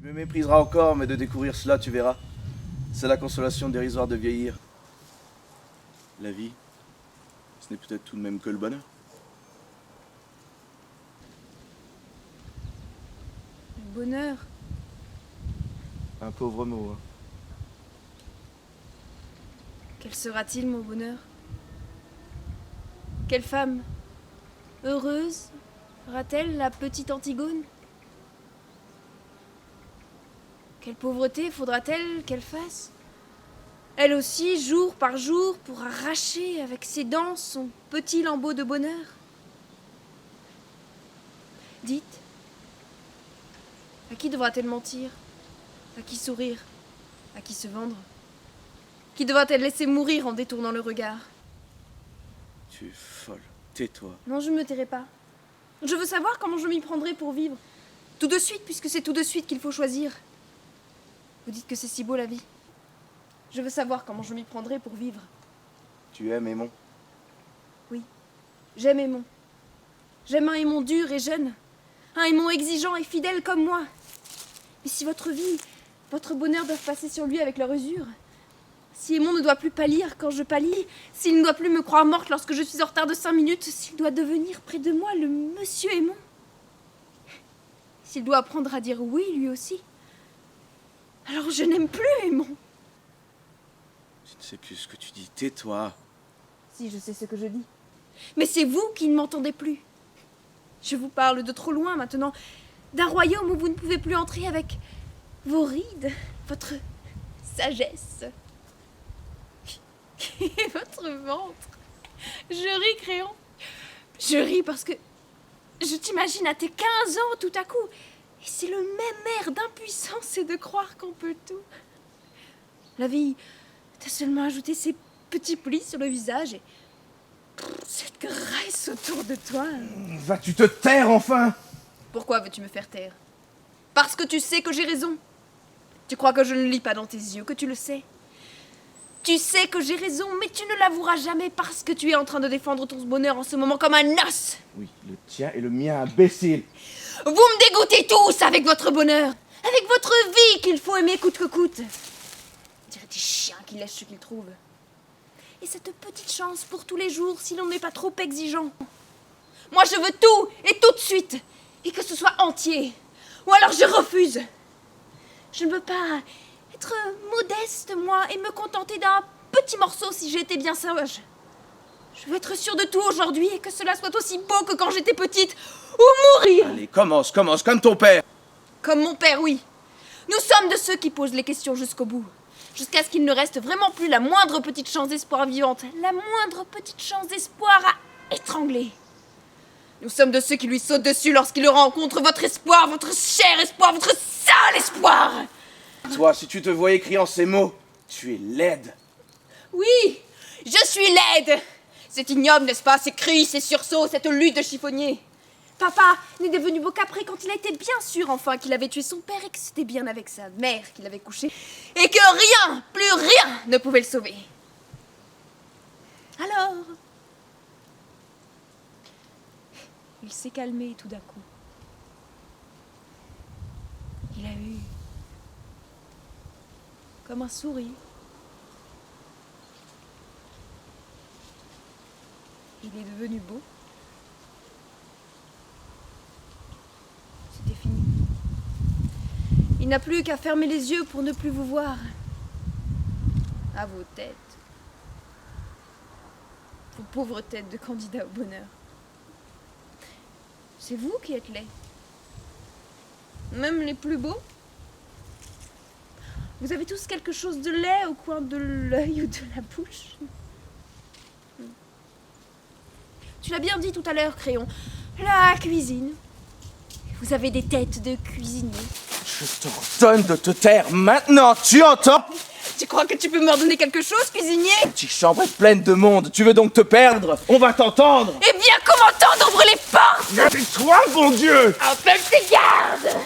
me mépriseras encore, mais de découvrir cela, tu verras. C'est la consolation dérisoire de vieillir. La vie, ce n'est peut-être tout de même que le bonheur. Le bonheur. Un pauvre mot, hein. Quel sera-t-il, mon bonheur? Quelle femme heureuse sera-t-elle, la petite Antigone? Quelle pauvreté faudra-t-elle qu'elle fasse? Elle aussi, jour par jour, pour arracher avec ses dents son petit lambeau de bonheur. Dites, à qui devra-t-elle mentir? À qui sourire? À qui se vendre? Qui devra-t-elle laisser mourir en détournant le regard? Tu es folle. Tais-toi. Non, je ne me tairai pas. Je veux savoir comment je m'y prendrai pour vivre. Tout de suite, puisque c'est tout de suite qu'il faut choisir. Vous dites que c'est si beau la vie. Je veux savoir comment je m'y prendrai pour vivre. Tu aimes Aimon? Oui, j'aime Aimon. J'aime un Aimon dur et jeune. Un Aimon exigeant et fidèle comme moi. Mais si votre vie, votre bonheur doivent passer sur lui avec leur usure, si Aimon ne doit plus pâlir quand je pâlis, s'il ne doit plus me croire morte lorsque je suis en retard de 5 minutes, s'il doit devenir près de moi le monsieur Aimon, s'il doit apprendre à dire oui lui aussi, alors je n'aime plus Aimon. Tu ne sais plus ce que tu dis. Tais-toi. Si, je sais ce que je dis. Mais c'est vous qui ne m'entendez plus. Je vous parle de trop loin maintenant, d'un royaume où vous ne pouvez plus entrer avec vos rides, votre sagesse et votre ventre. Je ris, Créon. Je ris parce que je t'imagine à tes 15 ans tout à coup. Et c'est le même air d'impuissance et de croire qu'on peut tout. La vie t'a seulement ajouté ces petits plis sur le visage et cette graisse autour de toi. Vas-tu te taire enfin? Pourquoi veux-tu me faire taire? Parce que tu sais que j'ai raison. Tu crois que je ne lis pas dans tes yeux, que tu le sais. Tu sais que j'ai raison, mais tu ne l'avoueras jamais parce que tu es en train de défendre ton bonheur en ce moment comme un os. Oui, le tien et le mien, imbécile. Vous me dégoûtez tous avec votre bonheur, avec votre vie qu'il faut aimer coûte que coûte. On dirait des chiens qui lèchent ce qu'ils trouvent. Et cette petite chance pour tous les jours si l'on n'est pas trop exigeant. Moi je veux tout et tout de suite, et que ce soit entier. Ou alors je refuse. Je ne veux pas être modeste, moi, et me contenter d'un petit morceau si j'ai été bien sage. Je veux être sûre de tout aujourd'hui et que cela soit aussi beau que quand j'étais petite, ou mourir. Allez, commence, comme ton père. Comme mon père, oui. Nous sommes de ceux qui posent les questions jusqu'au bout, jusqu'à ce qu'il ne reste vraiment plus la moindre petite chance d'espoir vivante, la moindre petite chance d'espoir à étrangler. Nous sommes de ceux qui lui sautent dessus lorsqu'il rencontre votre espoir, votre cher espoir, votre sale espoir. Toi, si tu te vois écrire ces mots, tu es laide. Oui, je suis laide. C'est ignoble, n'est-ce pas, ces cris, ces sursauts, cette lutte de chiffonnier. Papa n'est devenu beau qu'après quand il a été bien sûr enfin qu'il avait tué son père et que c'était bien avec sa mère qu'il avait couché et que rien, plus rien ne pouvait le sauver. Alors, il s'est calmé tout d'un coup. Il a eu comme un sourire. Il est devenu beau. C'était fini. Il n'a plus qu'à fermer les yeux pour ne plus vous voir. À vos têtes. Vos pauvres têtes de candidats au bonheur. C'est vous qui êtes laids. Même les plus beaux. Vous avez tous quelque chose de laid au coin de l'œil ou de la bouche. Tu l'as bien dit tout à l'heure, Créon. La cuisine. Vous avez des têtes de cuisiniers. Je t'ordonne de te taire maintenant, tu entends? Tu crois que tu peux m'ordonner quelque chose, cuisinier? Petite chambre est pleine de monde, tu veux donc te perdre? On va t'entendre. Eh bien, comment t'en ouvre les portes? Tais-toi, bon Dieu! Un peu tes gardes!